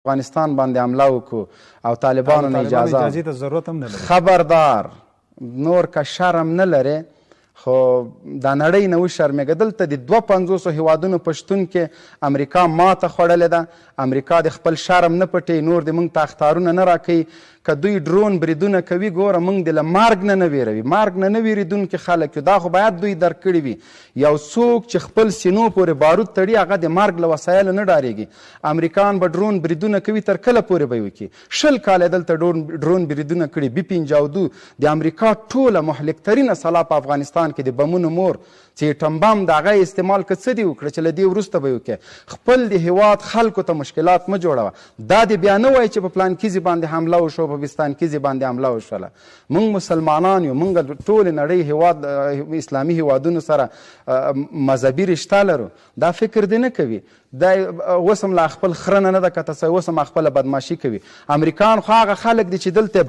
افغانستان باندې حمله وکړو او طالبانو نه اجازه ته ضرورت هم نه لري. خبردار نور که شرم نه لري خو دا نړۍ نه وشرمېږه. دلته د 250 هیوادونو په شتون کې امریکا ماته خوړلې ده. امریکا د خپل شرم نه پټوي، نور د موږ ته اخطارونه نه راکوي. که دوی ډرون بریدونه کوي ګوره موږ د له مرګ نه ویروي، مرګ نه ویریدونکي خلک یو. دا خو باید دوی درک کړي وي. یو څوک چې خپل سینو پورې بارود تړي هغه د مرګ له وسایلو نه ډارېږي. امریکایان به ډرون بریدونه کوي تر کله پورې به یې وکړي؟ 20 کاله دلته ډرون بریدونه کړي. B-52 د امریکا ټوله مهلکترینه سلاح په افغانستان کې د بمونو مور چې اټم بم د هغه استعمال که څه دې وکړه چې له دې وروسته به یې وکړي. خپل د هېواد خلکو ته مشکلات مه جوړوه. دا دې بیا نه وایي چې په پلانکیزي باندې حمله وشوه، په بستانکیزي باندې حمله وشوله. موږ مسلمانان یو، موږ ټولې نړۍ هېواد اسلامي هېوادونو سره مذهبي رشته لرو. دا فکر دې نه کوي. دا اوس هم لا خپل خره نه ده کته سوی، اوس هم خپله بدماشي کوي. امریکایان خو هغه خلک دي چې دلته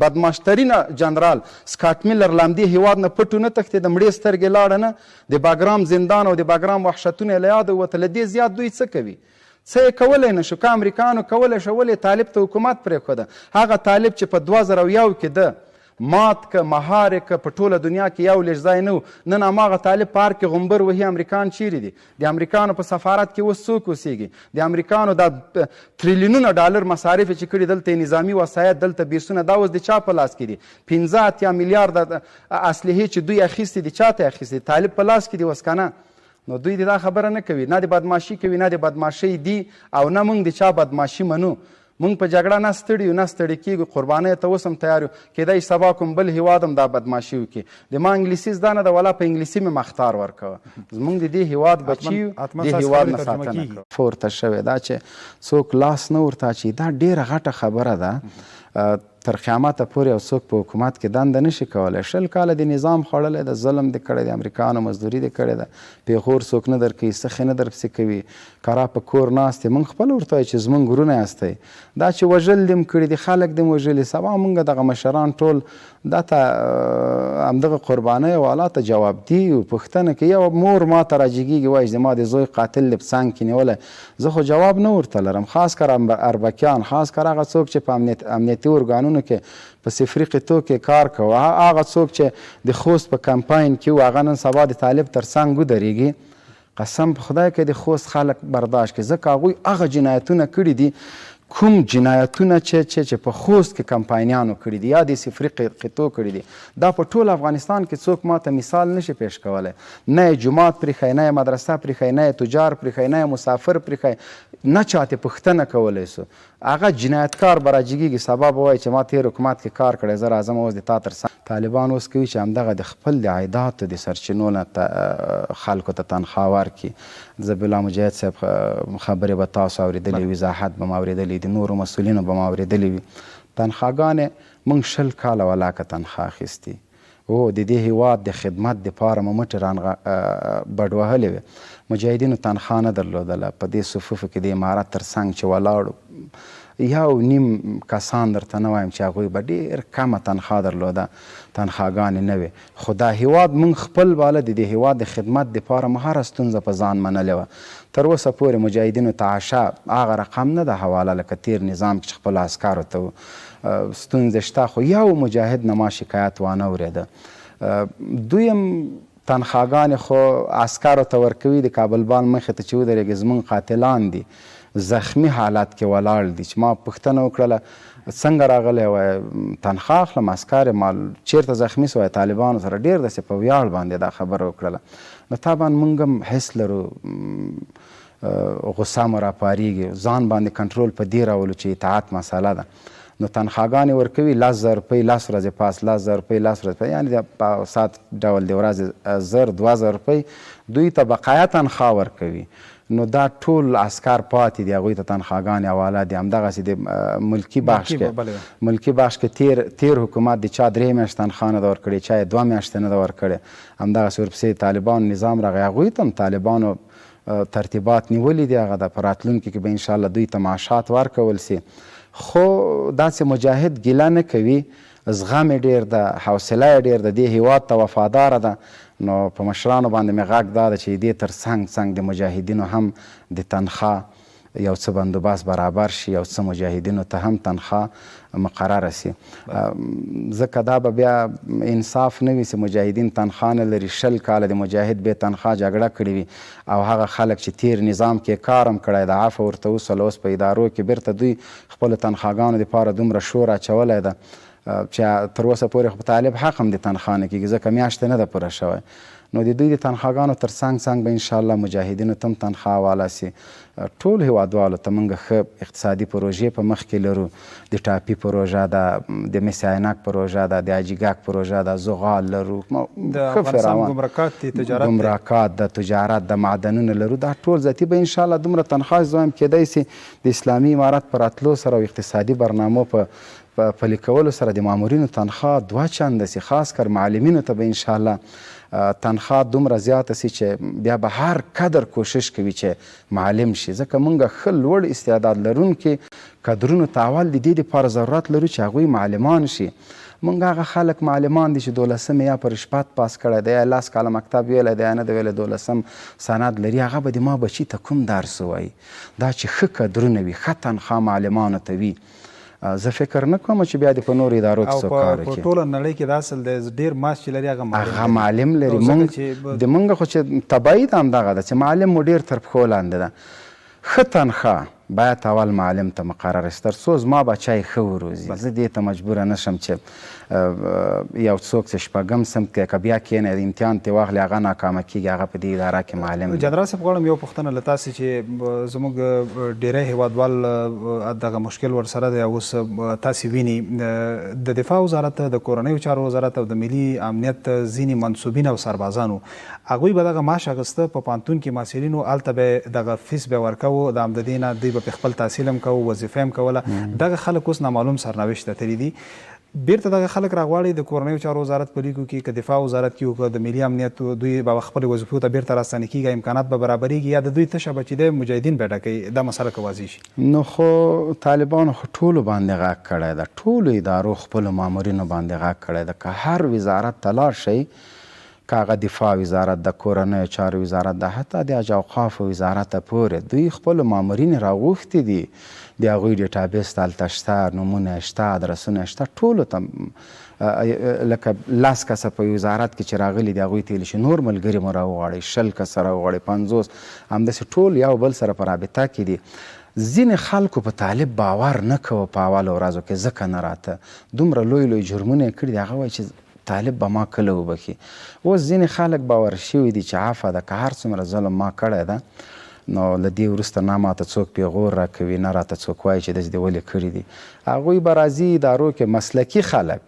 بدماشترینه جنرال سکاټ میلر له همدې هېواد نه پټو نه تښتېده، مړې سترګې لاړه نه، د باګرام زندان او د باګرام وحشتونه یې له یاده ووته. له دې زیات دوی څه کوي؟ څه یې کولی نه شو. که امریکایانو کولی شو ولې طالب ته حکومت پرېښوده؟ هغه طالب چې په 2001 کې ده مات که مهار که په ټوله دنیا کې یو لږ ځای نه و. نن هماغه طالب پارک کې غومبر وهي. امریکایان چیرې دي؟ د امریکایانو په سفارت کې اوس څوک اوسېږي؟ د امریکایانو دا تریلیونونه ډالر مصارف چې کړي دلته نظامي وسایط، دلته بیسونه، دا اوس د چا په لاس کې دي؟ 15 میلیارده اسلحې چې دوی اخیستې دي چا ته اخیستې؟ طالب په لاس کې دي اوس که نه؟ نو دوی دا خبره نه کوي، نه د بدماشي کوي، نه د بدماشۍ دي او نه موږ د چا بدماشي منو. موږ په جګړه نه ستړي یو، نه ستړي کېږو، قربانۍ ته اوس هم تیار یو. کیدای سبا کوم بل هېواد هم دا بدماشي وکړي. د ما انګلیسي زده نه ده ولا په انګلیسي مې مختار ورکوه. زموږ د دې هېواد بچي یو، د هېواد نه ساتنه کوو. پورته شوې دا چې څوک لاس نه ورته اچوي، دا ډېره غټه خبره ده. تر قیامته پورې یو څوک په حکومت کې دنده نشي کولی. 20 کاله د نظام خوړلی ده، ظلم دې کړی دی، امریکایانو مزدوري دې کړې ده، پیغور څوک نه درکوي، سخې نه درپسې کوي، کرا په کور ناست یې. موږ خپله ورته وایو چې زموږ ورونه یاستئ. دا چې وژل دې م کړي دي، خلک دې م وژلي. سبا موږ دغه مشران ټول دا ته همدغه قربانیو والا ته جوابدي یو. پوښتنه کوي یو مور ما ته راجګېږي وایي زما د زوی قاتل دې په څنګ کې نیولی. زه خو جواب نه ورته لرم. خاص کر اربکیان، خاص کر هغه څوک چې په امنیتي ارګانونو کې په صفري قطو کې کار کوه، هغه څوک چې د خوست په کمپاین کې و هغه نن سبا د طالب تر څنګ ودرېږي. قسم په خدای که د خوست خلک برداشت کړي، ځکه هغوی هغه جنایتونه کړي دي کوم جنایتونه چې په خوست کې کمپاینیانو کړي دي یا د صفري قطو کړي دي. دا په ټول افغانستان کې څوک ماته مثال نشي پیش کولی. نه یې جومات پرېښی، نه یې مدرسه پرېښی، نه یې تجار پرېښی، نه یې مسافر پرېښی، نه چاته پوښتنه کولی سو. هغه جنایتکار به راجګېږي، سبا به وایي چې ما تېر حکومت کې کار کړی، زه راځم اوس د تا تر څنګ. طالبان اوس کوي چې همدغه د خپل د عایداتو د سرچینو نه خلکو ته تنخوا ورکړي. ذبیح مجاهد صاحب خبرې به تاسو اورېدلې وي، وضاحت به م اورېدلی، د نورو مسؤلینو به م اورېدلې وي. تنخواګانې موږ 20 کاله ولاکه تنخوا اخیستې. او د دې هېواد د خدمت دپاره مو مټې بډ وهلې وې. مجاهدینو تنخوا نه درلودله. په دې صفوفو کې د امارت تر څنګ چې ولاړو 1.5 کسان درته نه وایم چې هغوی به ډېر کمه تنخوا درلوده، تنخواګانې نه وې. خو دا هېواد موږ خپل باله د دې هېواد د خدمت دپاره مو هره ستونزه په ځان منلې وه. تر اوسه پورې مجاهدینو ته عشا هغه رقم نه ده حواله لکه تېر نظام چې خپلو عسکرو ته و. ستونزې شته خو یو مجاهد نه ما شکایت وانه اورېده. دویم تنخواګانې خو عسکرو ته ورکوي، د کابل بان مخې ته چې ودرېږي زموږ قاتلان دي، زخمی حالت کې ولاړ دي. چې ما پوښتنه وکړله څنګه راغلی وایي تنخوا اخلم، عسکر یم، چېرته زخمي سوی؟ طالبانو سره ډېر داسې په ویاړ باندې دا خبره وکړله. نو طبعا موږ هم حس لرو، غصه مو راپارېږي، ځان باندې کنټرول په دې راولو چې اطاعت مسله ده. نو تنخواګانې ورکوي 10,000 روپۍ 10 ورځې پاس، 10,000 روپۍ 10 ورځې پاس، یعنې په ساعت ډول د ورځې 1000-2000 روپۍ دوی ته بقایا تنخوا ورکوي. نو دا ټول عسکر پاتې دي، هغوی ته تنخواګانې حواله دي. همدغسې د ملکي بخش کې تیر حکومت د چا 3 میاشتې تنخوا نه ده ورکړې، چا یې 2 میاشتې نه ده ورکړې. همدغسې ورپسې طالبانو نظام راغی، هغوی ته هم طالبانو ترتیبات نیولي دي. هغه د په راتلونکي کې به انشاءالله دوی ته معاشات ورکول سي. خو داسې مجاهد ګیله نه کوي، زغم یې ډېر ده، حوصله یې ډېر ده، دې هېواد ته وفاداره ده. نو په مشرانو باندې مې غږ دا ده چې دې تر څنګ د مجاهدینو هم د تنخوا یو څه بندوبست برابر شي، یو څه مجاهدینو ته هم تنخواه مقرره سي. ځکه دا به بیا انصاف نه وي چې مجاهدین تنخواه نه لري، 20 کاله د مجاهد بې تنخواه جګړه کړې وي او هغه خلک چې تیر نظام کې کار هم کړی د عفو ورته وسوله، اوس په ادارو کې بیرته دوی خپلو تنخواګانو دپاره دومره شور اچولی ده چې تر اوسه پورې خو په طالب حق هم د تنخواه نه کېږي ځکه میاشتې نه ده پوره شوی. نو د دوی د تنخواګانو تر څنګ به انشاءالله مجاهدینو ته هم تنخواه والا سي. ټول هیوادوالو ته موږ ښه اقتصادي پروژې په مخ کې لرو. د ټاپي پروژه ده، د مس عینک پروژه ده، د حاجي ګک پروژه ده، زغال لرو، د افغانستان ګمرکات د تجارت د معدنونه لرو. دا ټول ذاتي به انشاءالله دومره تنخواه زایم کیدای سي د اسلامي امارت په راتلو سره او اقتصادي برنامو په پلي کولو سره د مامورینو تنخواه 2 چنده سي. خاص کر معلمینو ته به انشاءالله تنخواه دومره زیاته سي چې بیا به هر قدر کوشش کوي چې معلم شي. ځکه موږ ښه لوړ استعداد لرونکي کادرونو ته اول د دې دپاره ضرورت لرو چې هغوی معلمان شي. موږ هغه خلک معلمان دي چې 12 یا په رشوت پاس کړی دی، یا 10 کاله مکتب ویلی دی، یا نه دی ویلی 12 سند لري، هغه به د ما بچي ته کوم درس ووایي. دا چې ښه کادرونه وي، ښه تنخواه معلمانو ته وي، زه فکر نه کوم چې بیا د په نورو ادارو کې څوک کار وکړي. او په ټوله نړۍ کې دا اصل دی ډېر معاش چې لري هغه معلم لري. د موږ خو چې طبیعي د همدغه ده چې معلم مو ډېر تر پښو لاندې ده. ښه تنخواه باید اول معلم ته مقرره شي تر څو زما بچی ښه وروزي. زه دې ته مجبوره نشم چې یو څوک چې شپږم صنف کې که بیا کښېنی د امتحان ترې واخلي هغه ناکامه کېږي، هغه په دې اداره کې معلم دی. جنرال صاحب غواړم یو پوښتنه له تاسې چې زموږ ډېری هیوادوال دغه مشکل ورسره دی، اوس تاسې ویني د دفاع وزارت، د کورنیو چارو وزارت او د ملي امنیت ځینې منصوبین او سربازانو هغوی به دغه معاش اخیسته په پوهنتون کې محصلینو، هلته به دغه فیس به ورکوو، د همد دې نه دوی به خپل تحصیل هم کوو، وظیفه هم کوله. دغه خلک اوس نامعلوم سرنوشت ته تللي دي. بیرته دغه خلک راغواړي د کورنیو چارو وزارت په لیکو کې، که دفاع وزارت کې او که د ملي امنیت، دوی به خپلې وظیفو ته بیرته راستنې کېږي، امکانات به برابرېږي، یا د دوی تشه به چې دی مجاهدین به ډکوي، دا مسله که واضح شي؟ نو خو طالبانو خو ټولو باندې غږ کړی ده، ټولو ادارو خپلو مامورینو باندې غږ کړی ده. که هر وزارت ته لاړ شئ، که هغه دفاع وزارت د کورنیو چارو وزارت د حتی د حج اوقافو وزارت ته پورې دوی خپلو مامورین راغوښتي دي. د هغوی ډیټابیس ته هلته شته، نومونه شته، ادرسونه شته، ټولو ته لکه 10 کسه په وزارت کې چې راغلي دي هغوی ته ویلي چې نور ملګري مو راوغواړئ، 20 کسه راوغواړئ، 50، همداسې ټول یو بل سره په رابطه کې دي. ځینې خلکو په طالب باور نه کوه په اولو ورځو کې، ځکه نه راته دومره لوی لوی جرمونه یې کړي دي. هغه وایي چې طالب به ما کله وبخي. اوس ځینې خلک باور شوي دي چې عفه ده، که هر څومره ظلم ما کړی ده نو له دې وروسته نه ماته څوک پیغور راکوي، نه راته څوک وایي چې داسې دې ولې کړي دي. هغوی به راځي ادارو کې مسلکي خلک.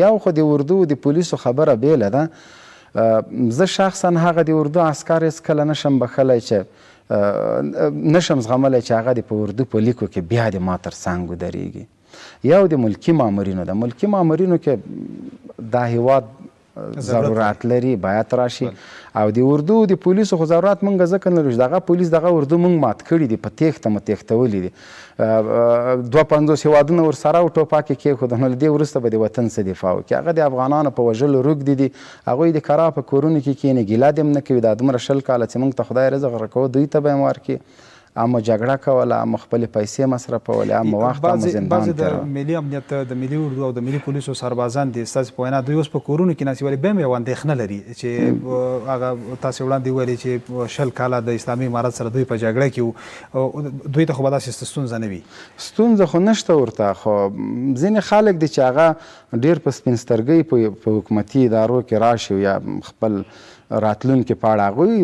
یو خو د اردو د پولیسو خبره بیله ده. زه شخصا هغه د اردو عسکر هېڅکله نشم بخلی چې نشم زغملی چې هغه د په اردو په لیکو کې بیا د ما تر څنګ ودرېږي. یو د ملکي مامورینو ده. ملکي مامورینو کې دا هیواد ضرورت لري، باید راشي. او د اردو د پولیسو خو ضرورت موږ ځکه نه لرو چې دغه پولیس دغه اردو موږ مات کړي دي، په تېښته مو تېښتولي دي. 52 هیوادونه ورسره او ټوپک یې کېښوده، نو له دې وروسته به د وطن څه دفاع وکړي؟ هغه د افغانانو په وژلو روږدي دي. هغوی د کرا په کورونو کې کښېني، ګیله دې هم نه کوي. دا دومره 20 کاله چې موږ ته خدای رزق راکوه دوی ته به یې ورکړي. اما جګړه کوله، اما خپلې پیسې مصرفولې، اما وخت، اما زندان بعضې د ملي امنیت، د ملي اردو او د ملي پولیسو سربازان دي ستاسې په وینا دوی اوس په کورونو کې ناستي، ولې بیا هم یوه اندېښنه لري چې هغه تاسې وړاندې وویلې چې 20 کاله د اسلامي امارت سره دوی په جګړه کې وو، دوی ته خو به داسې ستونزه نه وي؟ ستونزه خو نشته ورته، خو ځینې خلک دي چې هغه ډېر په سپین سترګۍ په حکومتي ادارو کې راشي یا خپل راتلونکي په اړه هغوی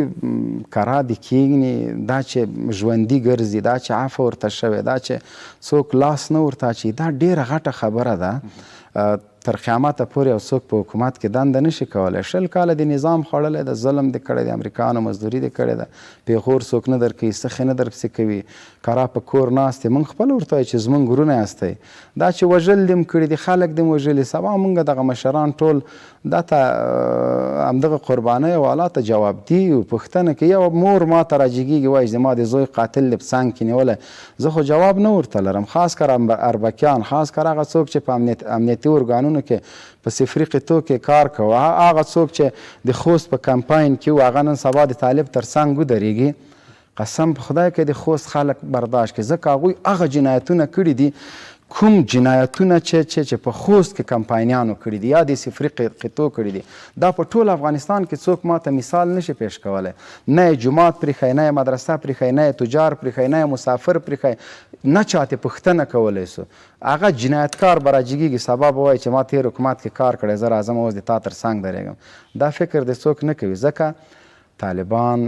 کرا دي کښېږدي. دا چې ژوندي ګرځي، دا چې عفو ورته شوی، دا چې څوک لاس نه ورته اچوي، دا ډېره غټه خبره ده. تر قیامته پورې یو څوک په حکومت کې دنده نشي کولی. 20 کاله د نظام خوړلی ده، ظلم دې کړی دی، امریکایانو مزدوري دې کړې ده، پیغور څوک نه درکوي، سخې نه درپسې کوي، کرا په کور ناست دی. موږ خپله ورته وایو چې زموږ ورونه یاستئ. دا چې وژل دې م کړي دي، خلک دې م وژلي، سبا موږ دغه مشران ټول دا ته همدغه قربانۍ والا ته جوابدي یو. پوښتنه کې یو مور ما ته راجګېږي وایي زما د زوی قاتل دې په څنګ کې نیولی، زه خو جواب نه ورته لرم. خاص کر اربکیان، خاص کر هغه څوک چې په امنیتي ارګانونو کې په صفري قطو کې کار کوه، هغه څوک چې د خوست په کمپاین کې و، هغه نن سبا د طالب تر څنګ ودرېږي. قسم په خدای کې د خوست خلک برداشت کړي، ځکه هغوی هغه جنایتونه کړي دي کوم جنایتونه چې په خوست کې کمپاینیانو کړي دي یا د صفري قطو کړي دي، دا په ټول افغانستان کې څوک ماته مثال نشي پیش کولی. نه یې جومات پرېښی، نه یې مدرسه پرېښی، نه یې تجار پرېښی، نه یې مسافر پرېښی، نه چاته پوښتنه کولی سو. هغه جنایتکار به راجګېږي، سبا به وایي چې ما تېر حکومت کې کار کړی، زه راځم اوس د تا تر څنګ درېږم. دا فکر د څوک نه کوي، ځکه طالبان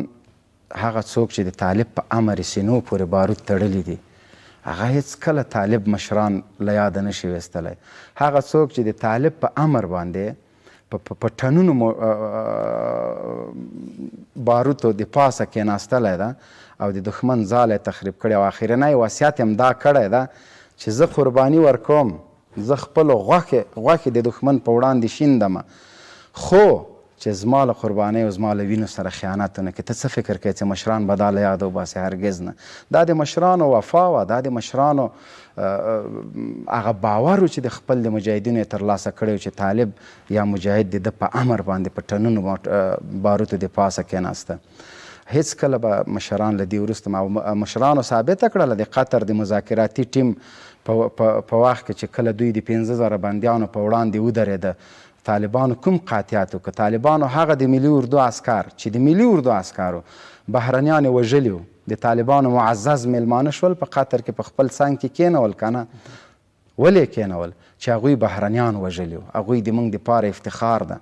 هغه څوک چې د طالب په امر سینو پورې بارود تړلی دي، هغه هیڅکله طالب مشران له یاده نشي ویستلی. هغه څوک چې د طالب په امر باندې په ټنونو باروتو د پاسه کېناستلی ده او د دښمن ځاله یې تخریب کړی، او اخرنی وصیت یې هم دا کړی ده چې زه قرباني ورکوم، زه خپلو غوښې د دښمن په وړاندې شیندم، خو چې زما له قربانۍ او زما له وینو سره خیانت ونه کړي. ته څه فکر کوې چې مشران به دا له یاده وباسي؟ هرګز نه. دا د مشرانو وفا وه، دا د مشرانو هغه باور و چې د خپل د مجاهدینو یې ترلاسه کړی و چې طالب یا مجاهد د ده په امر باندې په ټنونو باروتو د پاسه کېناسته. هیڅکله به مشران له دې وروسته مشرانو ثابته کړله د قطر د مذاکراتي ټیم په وخت کې چې کله دوی د 15,000 بندیانو په وړاندې ودرېده، طالبانو کوم قاطعات وکړه؟ طالبانو هغه د ملي اردو عسکر چې د ملي اردو عسکرو بهرنیان یې وژلي وو، د طالبانو معزز میلمانه شول، په قطر کې په خپل څنګ کې کېنول که نه؟ ولې کېنول؟ چې هغوی بهرنیان وژلي وو. هغوی د موږ دپاره افتخار ده،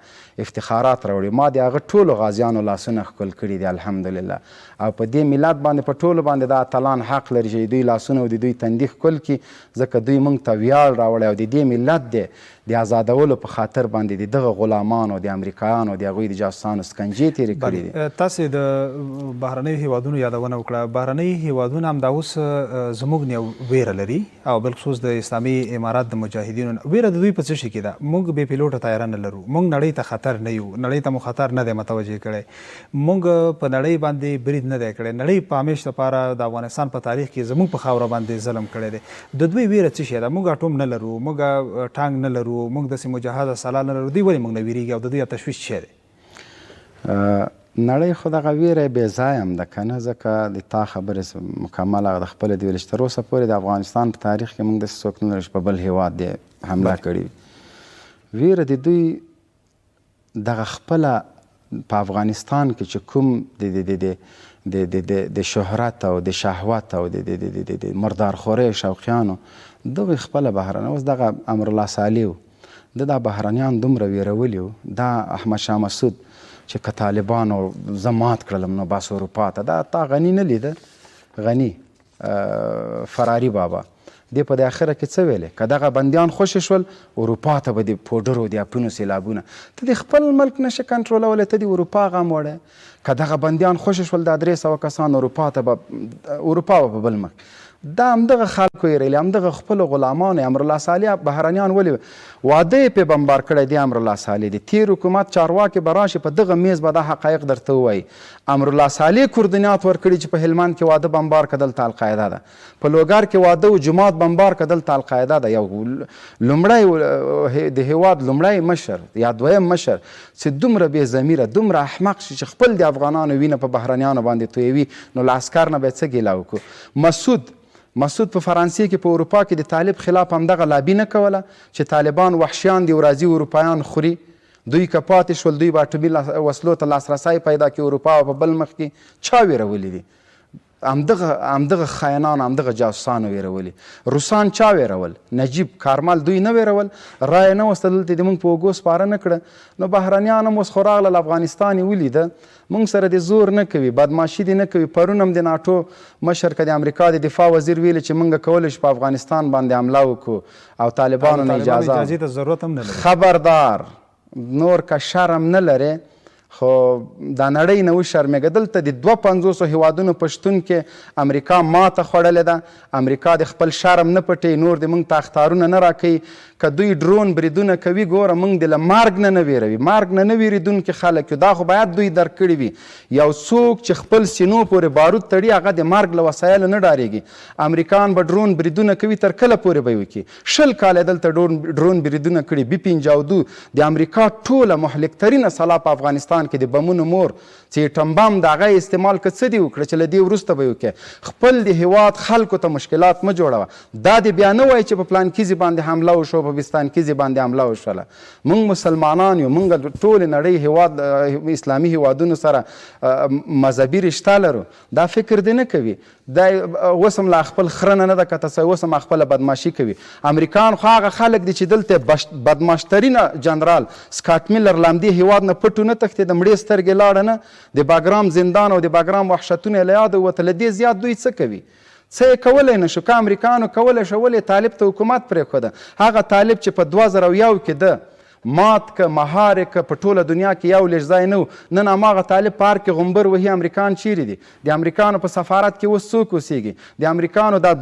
افتخارات راوړي. ما د هغه ټولو غازیانو لاسونه ښکل کړي دي الحمدلله، او په دې ملت باندې په ټولو باندې دا اتلان حق لري چې دوی لاسونه او د دوی تندي ښکل کړي، ځکه دوی موږ ته ویاړ راوړی او د دې ملت دی د آزادولو په خاطر باندې د دغه غلامانو د امریکایانو د هغوی د جاسوسانو سکنجې تېرې کړي دي. تاسې د بهرنیو هیوادونو یادونه وکړه. بهرني هیوادونه همدا اوس زموږ نه یو ویره لري، او بالخصوص د اسلامي امارات د مجاهدینو ویره د دوی په څه شي کې ده؟ موږ بې پیلوټه طیاره نه لرو، موږ نړۍ ته خطر نه یو، نړۍ ته مو خطر نه دی متوجه کړی، موږ په نړۍ باندې برید نه دی کړی، نړۍ په همیش لپاره د افغانستان په تاریخ کې زموږ په خاوره باندې ظلم کړی دی. د دوی ویره څه شی ده؟ موږ اټوم نه لرو، موږ ټانک نه لرو، موږ داسې مجهزه سلاح نه لرو، دوی ولې موږ نه ویرېږي او د دوی تشویش څه دی؟ نړۍ خو دغه ویره بې ځایه هم ده که نه، ځکه د تا خبرې مکمل هغه د خپله د ویلې چې تر اوسه پورې د افغانستان په تاریخ کې موږ داسې څوک نه لرو چې په بل هیواد دی حمله کړې وي. ویره د دوی دغه خپله په افغانستان کې چې کوم د شهرت او د شهوت او د مردارخورۍ شوقیانو دغه خپله بهرنه اوس دغه امرالله صالح و، دا بهرنیان دومره ویرولي وو، دا احمد شاه مسعود چې که طالبانو زه مات کړلم نو بس اروپا ته، دا تا غني نه لیده؟ غني فراري بابا دې په د اخره کې څه ویلې؟ که دغه بندیان خوشې شول اروپا ته به د پوډرو د اپونو سیلابونه، ته د خپل ملک نشي کنټرولولی، ته د اروپا غم وړی. که دغه بندیان خوشې شول د 300 کسان اروپا به په بل ملک، دا همدغه خلکو یې ریلي، همدغه خپلو غلامانو. امرالله صالح بهرنیان ولې واده یې پې بمبار کړی دی امرالله صالح دی. تیر حکومت چارواکي به راشي په دغه میز به دا حقایق درته ووایي. امرالله صالح کوردینات ورکړي چې په هلمند کې واده بمبار که دلته القاعده ده، په لوګر کې واده و جومات بمبار که دلته القاعده ده. یو لومړی د هیواد لومړی مشر یا دویم مشر چې دومره بې ضمیره دومره احمق شي چې خپل د افغانانو وینه په بهرنیانو باندې تویوي، نو له عسکر نه به یې څه ګیله وکړو؟ مسعود په فرانسې کې په اروپا کې د طالب خلاف همدغه لابي نه کوله چې طالبان وحشیان دي او راځي اروپایان خوري، دوی که پاتې شول دوی به اټومي وسلو ته لاسرسی پیدا کړي اروپا او په بل مخ کې چا ویرولي دي؟ همدغه خاینانو همدغه جاسوسانو ویرولي. روسان چا ویرول؟ نجیب کارمل دوی نه ویرول؟ رایه نه وسته دلته د موږ په اوږو سپاره نه کړه. نو بهرنیان هم اوس خو راغلل افغانستان یې ولیده، موږ سره د زور نه کوي، بدماشي دې نه کوي. پرون هم د ناټو مشر که د امریکا د دفاع وزیر ویلي چې موږ کولی شو په افغانستان باندې حمله وکړو او طالبانو نه اجازه ته ضرورت هم نه لري. خبردار نور که شرم نه لرې خو دا نړۍ نه وشرمېږه. دلته د 250 هیوادونو په شتون کې امریکا ماته خوړلې ده. امریکا د خپل شرم نه پټوي، نور د موږ ته اخطارونه نه راکوي. که دوی ډرون بریدونه کوي ګوره موږ د له مرګ نه ویروي، مرګ نه ویرېدونکي خلک یو. دا خو باید دوی درک کړي وي. یو څوک چې خپل سینو پورې بارود تړي هغه د مرګ له وسایلو نه ډارېږي. امریکایان به ډرون بریدونه کوي، تر کله پورې به یې وکړي؟ 20 کاله دلته ډرون بریدونه کړي. B-52 د امریکا ټوله مهلک ترینه سلاح په افغانستان افغانستان کې د بمونو مور چې اټم بم د هغه استعمال که څه دي وکړه چې له دې وروسته به یې وکړې خپل د هیواد خلکو ته مشکلات مه جوړوه دا دې بیا نه وایي چې په پلانکیزي باندې حمله وشوه په بستانکیزي باندې حمله وشوله موږ مسلمانان یو موږ د ټولې نړۍ هیواد اسلامي هیوادونو سره مذهبي رشته لرو دا فکر دې نه کوي دا اوس هم لا خپل خره نه ده کته سوی اوس هم خپله بدماشي کوي امریکایان خو هغه خلک دي چې دلته بدماشترینه جنرال سکاټ میلر له همدې هیواد نه پټو نه تښتېد مړې سترګې لاړه نه د باګرام زندان او د باګرام وحشتونه یې له یاده ووته له دې زیات دوی څه کوي څه یې کولی نه شو که امریکایانو کولی شو ولې طالب ته حکومت پرېښوده هغه طالب چې په 2001 کې ده مات که مهار که په ټوله دنیا کې یو لږ ځای نه و نن هماغه طالب پارک کې غومبر وهي امریکایان چیرې دي د امریکایانو په سفارت کې اوس څوک اوسېږي د امریکایانو دا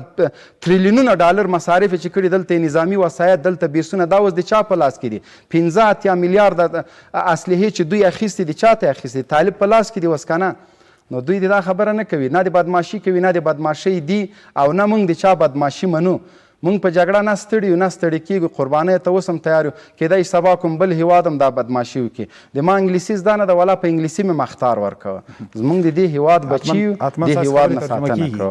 تریلیونونه ډالر مصارف چې کړي دلته نظامي وسایط دلته بیسونه دا اوس د چا په لاس کې دي 15 میلیارده اسلحې چې دوی اخیستې دي چا ته اخیستې طالب په لاس کې دي اوس که نه نو دوی دا خبره نه کوي نه د بدماشي کوي نه د بدماشۍ دي او نه موږ د چا بدماشي منو موږ په جګړه نه ستړي یو نه ستړي کېږو قربانۍ ته اوس هم تیار یو کیدای سبا کوم بل هیواد هم دا بدماشي وکړي د ما انګلیسي زده نه ده ولا په انګلیسي مې مختار ورکوه زموږ د دې هیواد بچي یو د هیواد نه ساتنه کوو